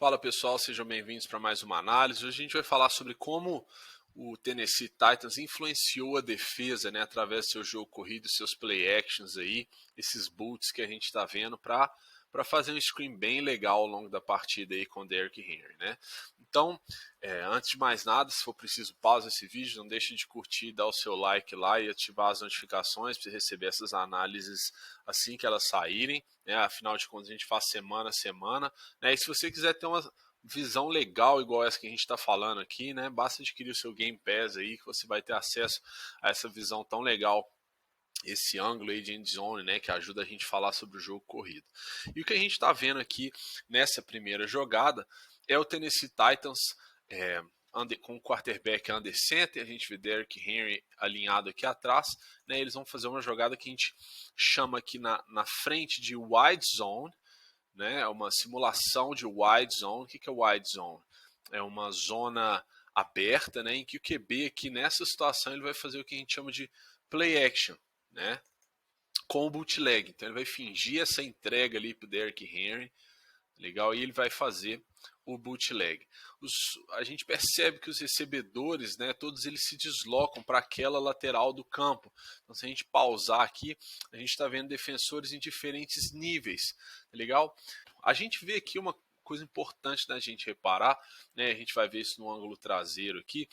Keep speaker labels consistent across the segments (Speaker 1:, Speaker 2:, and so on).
Speaker 1: Fala pessoal, sejam bem-vindos para mais uma análise. Hoje a gente vai falar sobre como o Tennessee Titans influenciou a defesa, né, através do seu jogo corrido, seus play actions aí, esses boots que a gente está vendo para fazer um screen bem legal ao longo da partida aí com o Derrick Henry, né? Então, antes de mais nada, se for preciso, pausa esse vídeo, não deixe de curtir, dar o seu like lá e ativar as notificações para receber essas análises assim que elas saírem, né? Afinal de contas, a gente faz semana a semana, né? E se você quiser ter uma visão legal igual essa que a gente está falando aqui, né? Basta adquirir o seu Game Pass aí que você vai ter acesso a essa visão tão legal, esse ângulo aí de end zone, né, que ajuda a gente a falar sobre o jogo corrido. E o que a gente está vendo aqui nessa primeira jogada é o Tennessee Titans com o quarterback under center, a gente vê Derrick Henry alinhado aqui atrás, né, eles vão fazer uma jogada que a gente chama aqui na frente de wide zone, né, uma simulação de wide zone. O que é wide zone? É uma zona aberta, né, em que o QB aqui nessa situação ele vai fazer o que a gente chama de play action, né, com o bootleg. Então ele vai fingir essa entrega ali para o Derrick Henry, legal, e ele vai fazer o bootleg. A gente percebe que os recebedores, né, todos eles se deslocam para aquela lateral do campo. Então se a gente pausar aqui, a gente está vendo defensores em diferentes níveis, legal? A gente vê aqui uma coisa importante da gente reparar, né, a gente vai ver isso no ângulo traseiro aqui,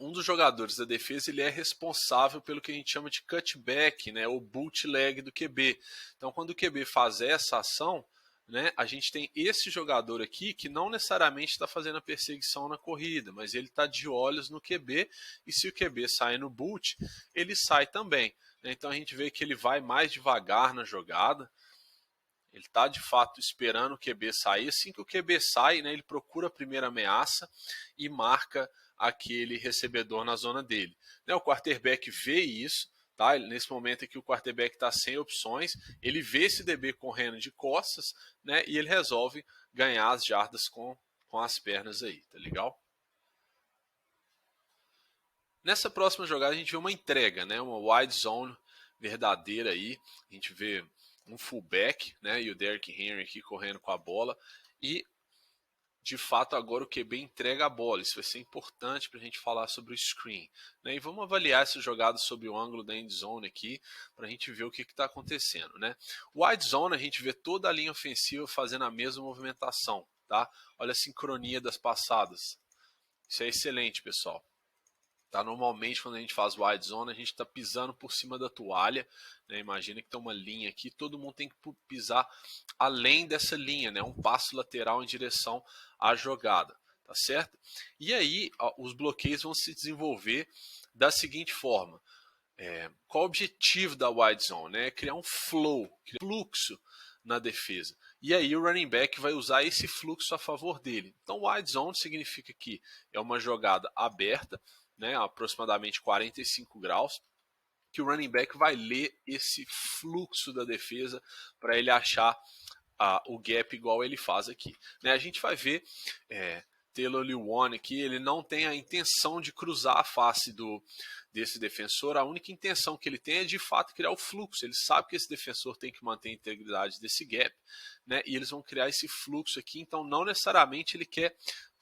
Speaker 1: um dos jogadores da defesa ele é responsável pelo que a gente chama de cutback, né, ou bootleg do QB. Então, quando o QB faz essa ação, né, a gente tem esse jogador aqui que não necessariamente está fazendo a perseguição na corrida, mas ele está de olhos no QB, e se o QB sai no boot, ele sai também. Então, a gente vê que ele vai mais devagar na jogada. Ele está de fato esperando o QB sair. Assim que o QB sai, né, ele procura a primeira ameaça e marca aquele recebedor na zona dele. O quarterback vê isso, tá? Nesse momento aqui o quarterback está sem opções, ele vê esse DB correndo de costas, né, e ele resolve ganhar as jardas com as pernas aí, tá legal? Nessa próxima jogada a gente vê uma entrega, né, uma wide zone verdadeira aí, a gente vê um fullback, né, e o Derrick Henry aqui correndo com a bola, e de fato agora o QB entrega a bola. Isso vai ser importante para a gente falar sobre o screen, né? E vamos avaliar essa jogada sobre o ângulo da end zone aqui, para a gente ver o que está acontecendo, né? O wide zone a gente vê toda a linha ofensiva fazendo a mesma movimentação, tá? Olha a sincronia das passadas. Isso é excelente, pessoal. Tá? Normalmente quando a gente faz wide zone a gente está pisando por cima da toalha, né? Imagina que tem uma linha aqui, todo mundo tem que pisar além dessa linha, né? Um passo lateral em direção à jogada, tá certo? E aí os bloqueios vão se desenvolver da seguinte forma. Qual o objetivo da wide zone? Né? Criar um flow, criar um fluxo na defesa. E aí o running back vai usar esse fluxo a favor dele. Então wide zone significa que é uma jogada aberta, né, aproximadamente 45 graus, que o running back vai ler esse fluxo da defesa para ele achar o gap igual ele faz aqui. Né, a gente vai ver Taylor Lewan aqui, ele não tem a intenção de cruzar a face desse defensor, a única intenção que ele tem é de fato criar o fluxo. Ele sabe que esse defensor tem que manter a integridade desse gap, né, e eles vão criar esse fluxo aqui, então não necessariamente ele quer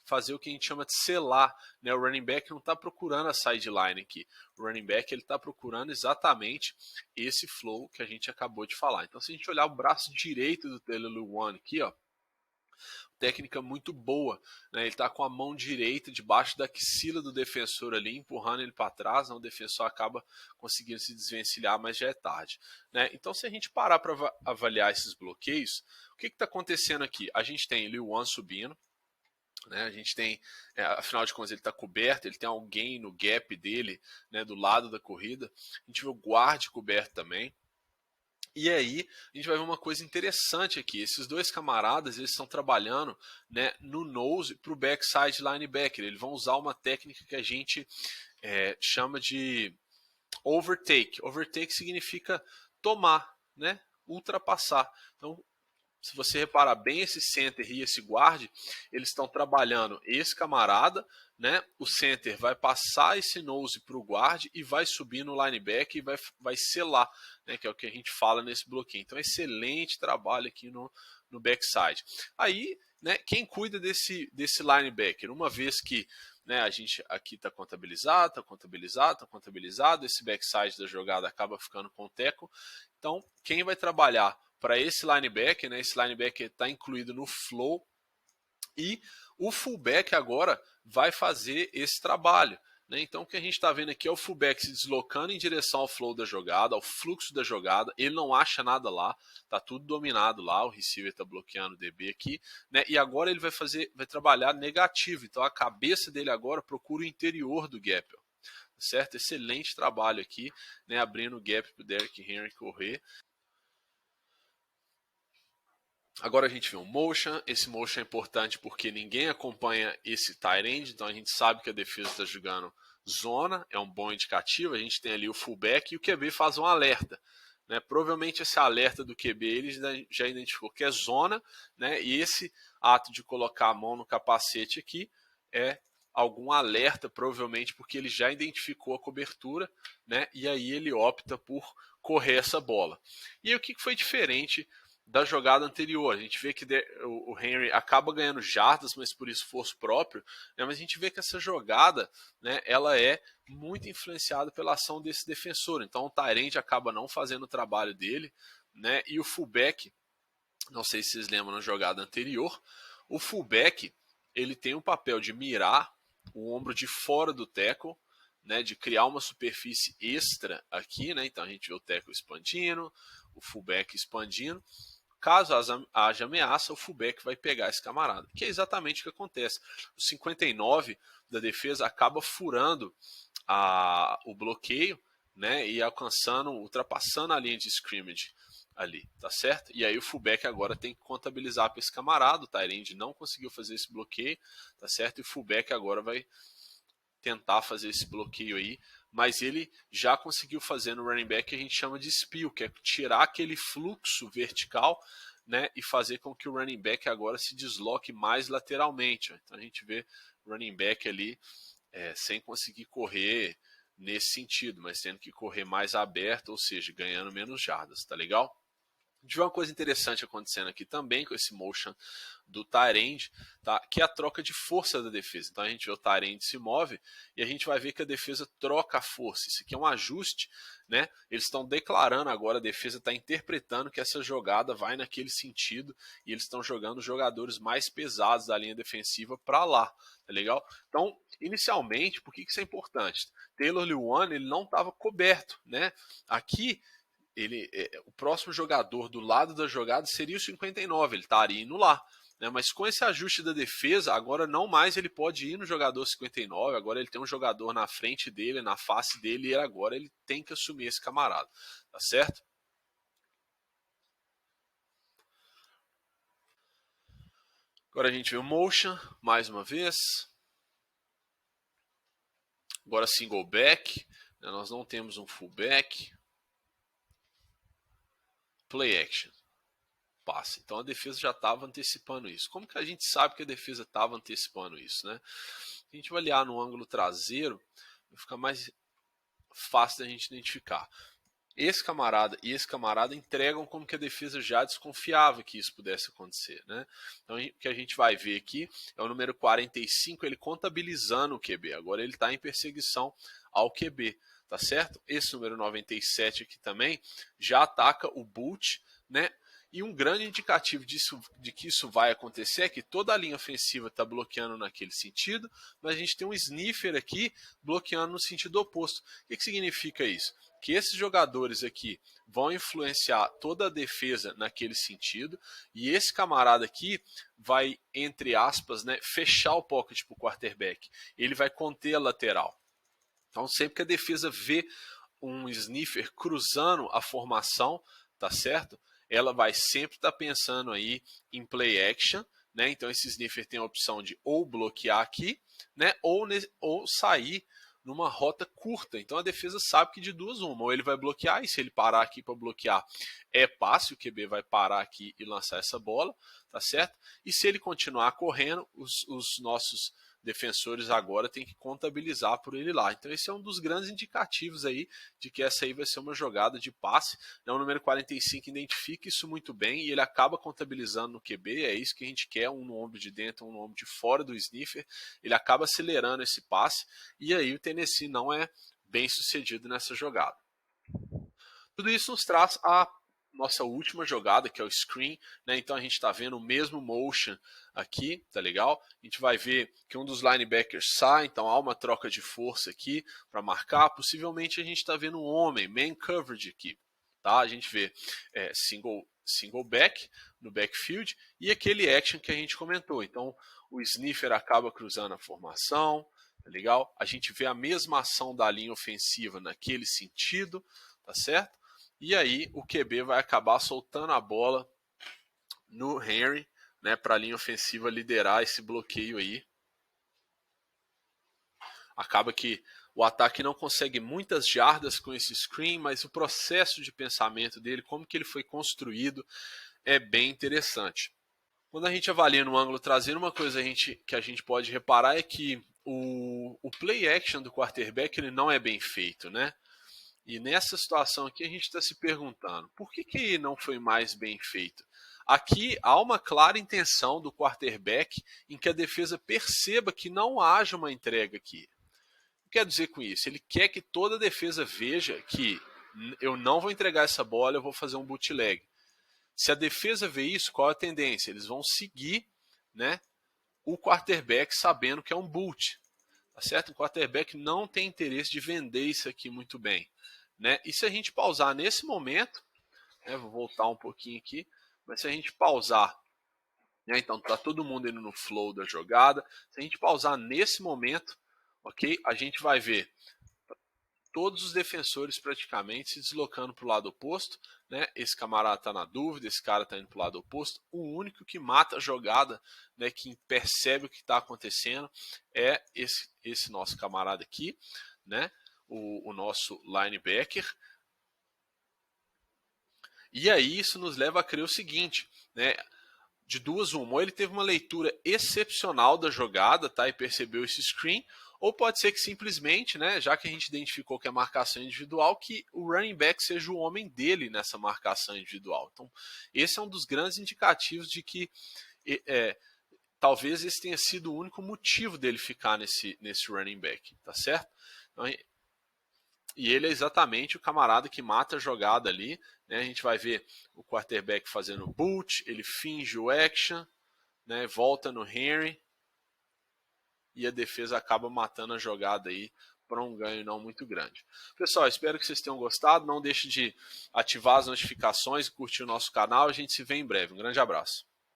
Speaker 1: fazer o que a gente chama de selar, né? O running back não está procurando a sideline aqui. O running back ele está procurando exatamente esse flow que a gente acabou de falar. Então, se a gente olhar o braço direito do Taylor Lewan aqui, ó, técnica muito boa, né? Ele está com a mão direita debaixo da axila do defensor ali, empurrando ele para trás, né? O defensor acaba conseguindo se desvencilhar, mas já é tarde, né? Então, se a gente parar para avaliar esses bloqueios, o que está acontecendo aqui? A gente tem Lewan subindo, né, a gente tem, afinal de contas, ele está coberto, ele tem alguém no gap dele, né, do lado da corrida. A gente vê o guarde coberto também. E aí, a gente vai ver uma coisa interessante aqui. Esses dois camaradas, eles estão trabalhando, né, no nose para o backside linebacker. Eles vão usar uma técnica que a gente chama de overtake. Overtake significa tomar, né, ultrapassar. Então, se você reparar bem, esse center e esse guard, eles estão trabalhando esse camarada, né? O center vai passar esse nose para o guard e vai subir no linebacker e vai selar, né? Que é o que a gente fala nesse bloqueio. Então, excelente trabalho aqui no no backside. Aí, né, quem cuida desse linebacker? Uma vez que, né, a gente aqui está contabilizado, esse backside da jogada acaba ficando com o tackle. Então, quem vai trabalhar para esse linebacker, né, esse linebacker está incluído no flow, e o fullback agora vai fazer esse trabalho. Né? Então o que a gente está vendo aqui é o fullback se deslocando em direção ao flow da jogada, ao fluxo da jogada. Ele não acha nada lá, está tudo dominado lá. O receiver está bloqueando o DB aqui, né? E agora ele vai trabalhar negativo. Então a cabeça dele agora procura o interior do gap. Certo? Excelente trabalho aqui, né? Abrindo o gap para o Derrick Henry correr. Agora a gente vê um motion. Esse motion é importante porque ninguém acompanha esse tight end, então a gente sabe que a defesa está jogando zona, é um bom indicativo. A gente tem ali o fullback e o QB faz um alerta. Né? Provavelmente esse alerta do QB ele já identificou que é zona, né? E esse ato de colocar a mão no capacete aqui é algum alerta, provavelmente porque ele já identificou a cobertura, né? E aí ele opta por correr essa bola. E aí, o que foi diferente da jogada anterior? A gente vê que o Henry acaba ganhando jardas, mas por esforço próprio, né? Mas a gente vê que essa jogada, né, ela é muito influenciada pela ação desse defensor. Então o tight end acaba não fazendo o trabalho dele, né? E o fullback, não sei se vocês lembram na jogada anterior, o fullback ele tem o papel de mirar o ombro de fora do tackle, né, de criar uma superfície extra aqui, né? Então a gente vê o tackle expandindo, o fullback expandindo. Caso haja ameaça, o fullback vai pegar esse camarada, que é exatamente o que acontece. O 59 da defesa acaba furando o bloqueio, né, e ultrapassando a linha de scrimmage ali, tá certo? E aí o fullback agora tem que contabilizar para esse camarada. O tight end não conseguiu fazer esse bloqueio, tá certo? E o fullback agora vai tentar fazer esse bloqueio aí, mas ele já conseguiu fazer no running back que a gente chama de spill, que é tirar aquele fluxo vertical, né, e fazer com que o running back agora se desloque mais lateralmente. Então a gente vê o running back ali sem conseguir correr nesse sentido, mas tendo que correr mais aberto, ou seja, ganhando menos jardas, tá legal? A gente vê uma coisa interessante acontecendo aqui também com esse motion do tight end, tá? Que é a troca de força da defesa. Então a gente vê o tight end se move e a gente vai ver que a defesa troca a força. Isso aqui é um ajuste, né? Eles estão declarando agora, a defesa está interpretando que essa jogada vai naquele sentido e eles estão jogando os jogadores mais pesados da linha defensiva para lá, tá legal? Então, inicialmente, por que isso é importante? Taylor Lewan, ele não estava coberto, né? Aqui o próximo jogador do lado da jogada seria o 59, ele estaria indo lá. Né? Mas com esse ajuste da defesa, agora não mais ele pode ir no jogador 59, agora ele tem um jogador na frente dele, na face dele, e agora ele tem que assumir esse camarada. Tá certo? Agora a gente vê o motion, mais uma vez. Agora single back, né? Nós não temos um fullback. Play action. Passe. Então a defesa já estava antecipando isso. Como que a gente sabe que a defesa estava antecipando isso, né? Se a gente vai olhar no ângulo traseiro, vai ficar mais fácil da gente identificar. Esse camarada e esse camarada entregam como que a defesa já desconfiava que isso pudesse acontecer, né? Então o que a gente vai ver aqui é o número 45, ele contabilizando o QB. Agora ele está em perseguição ao QB, tá certo? Esse número 97 aqui também já ataca o boot, né? E um grande indicativo de que isso vai acontecer é que toda a linha ofensiva está bloqueando naquele sentido, mas a gente tem um sniffer aqui bloqueando no sentido oposto. O que significa isso? Que esses jogadores aqui vão influenciar toda a defesa naquele sentido, e esse camarada aqui vai, entre aspas, né, fechar o pocket para o quarterback. Ele vai conter a lateral. Então, sempre que a defesa vê um sniffer cruzando a formação, tá certo? Ela vai sempre estar pensando aí em play action, né? Então esse sniffer tem a opção de ou bloquear aqui, né? Ou sair numa rota curta. Então a defesa sabe que de duas uma, ou ele vai bloquear, e se ele parar aqui para bloquear, é passe, o QB vai parar aqui e lançar essa bola, tá certo? E se ele continuar correndo, os nossos defensores agora têm que contabilizar por ele lá. Então esse é um dos grandes indicativos aí de que essa aí vai ser uma jogada de passe. O número 45 identifica isso muito bem e ele acaba contabilizando no QB, é isso que a gente quer, um no ombro de dentro, um no ombro de fora do sniffer, ele acaba acelerando esse passe e aí o Tennessee não é bem sucedido nessa jogada. Tudo isso nos traz a nossa última jogada, que é o screen, né? Então a gente está vendo o mesmo motion aqui, tá legal? A gente vai ver que um dos linebackers sai, então há uma troca de força aqui para marcar. Possivelmente a gente está vendo um homem, man coverage aqui, tá? A gente vê single back no backfield e aquele action que a gente comentou. Então o sniffer acaba cruzando a formação, tá legal? A gente vê a mesma ação da linha ofensiva naquele sentido, tá certo? E aí o QB vai acabar soltando a bola no Henry, né, para a linha ofensiva liderar esse bloqueio aí. Acaba que o ataque não consegue muitas jardas com esse screen, mas o processo de pensamento dele, como que ele foi construído, é bem interessante. Quando a gente avalia no ângulo traseiro, uma coisa que a gente pode reparar é que o play action do quarterback ele não é bem feito, né? E nessa situação aqui a gente está se perguntando, por que não foi mais bem feito? Aqui há uma clara intenção do quarterback em que a defesa perceba que não haja uma entrega aqui. O que quer dizer com isso? Ele quer que toda a defesa veja que eu não vou entregar essa bola, eu vou fazer um bootleg. Se a defesa vê isso, qual é a tendência? Eles vão seguir, né, o quarterback sabendo que é um boot. Tá certo? O quarterback não tem interesse de vender isso aqui muito bem. Né? E se a gente pausar nesse momento, né, vou voltar um pouquinho aqui, mas se a gente pausar, né, então tá todo mundo indo no flow da jogada, se a gente pausar nesse momento, ok, a gente vai ver todos os defensores praticamente se deslocando para o lado oposto, né? Esse camarada está na dúvida, esse cara está indo para o lado oposto. O único que mata a jogada, né, que percebe o que está acontecendo, é esse nosso camarada aqui, né? O nosso linebacker. E aí isso nos leva a crer o seguinte, né? De duas uma, ou ele teve uma leitura excepcional da jogada, tá? E percebeu esse screen, ou pode ser que simplesmente, né, já que a gente identificou que é marcação individual, que o running back seja o homem dele nessa marcação individual. Então, esse é um dos grandes indicativos de que talvez esse tenha sido o único motivo dele ficar nesse running back, tá certo? Então, e ele é exatamente o camarada que mata a jogada ali, né? A gente vai ver o quarterback fazendo boot, ele finge o action, né? Volta no Henry e a defesa acaba matando a jogada aí para um ganho não muito grande. Pessoal, espero que vocês tenham gostado. Não deixe de ativar as notificações e curtir o nosso canal. A gente se vê em breve. Um grande abraço.